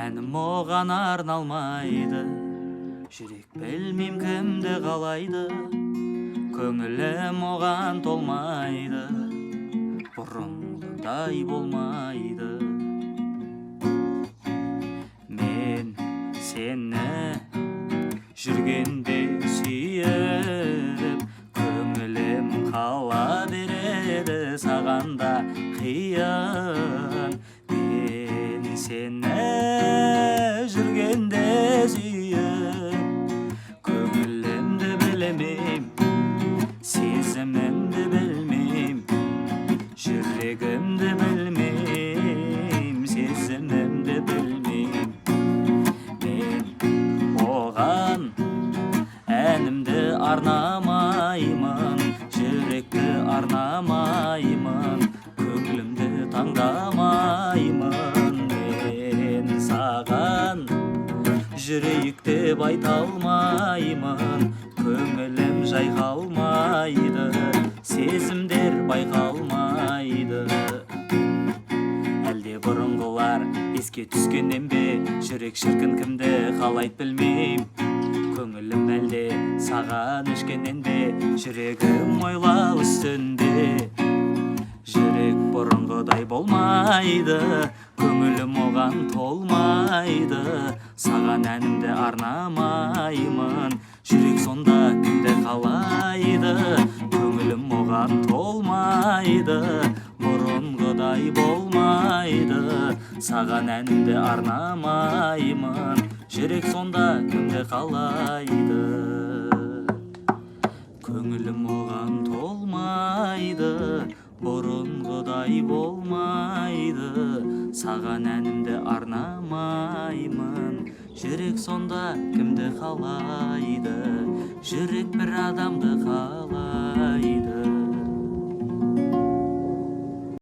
Әнім оған арналмайды, жүрек білмейм кімді қалайды, көңілім оған толмайды, бұрынғыдай болмайды. Мен сені жүргенде сүйіп, көңілім қала береді, саған да қиын. Мен сені жүргенде сүйіп, көңілімді білмейм, сезімімді білмейм, жүрегімді білмейм, сезімімді білмейм. Мен оған әнімді арнамаймын, жүректі арнамаймын, көңілімді таңдамаймын. Мен саған жүрейік деп айта алмаймын, көңілім жайқалмайды, сезімдер байқалмайды. Әлде бұрынғылар еске түскеннен бе, жүрек шіркін кімді қалайды білмейм. Көңілім әлде саған өшкеннен бе, жүрегім ойлау үстінде. Жүрек бұрынғыдай болмайды, көңілім оған толмайды, саған әнімді арнамаймын, жүрек сонда кімді қалайды, көңілім оған толмайды, бұрынғыдай болмайды, саған әнімді арнамаймын, жүрек сонда кімді қалайды, көңілім оған толмайды, бұрынғыдай болмайды, саған әнімді арнамаймын, жүрек сонда кімді қалайды, жүрек бір адамды қалайды.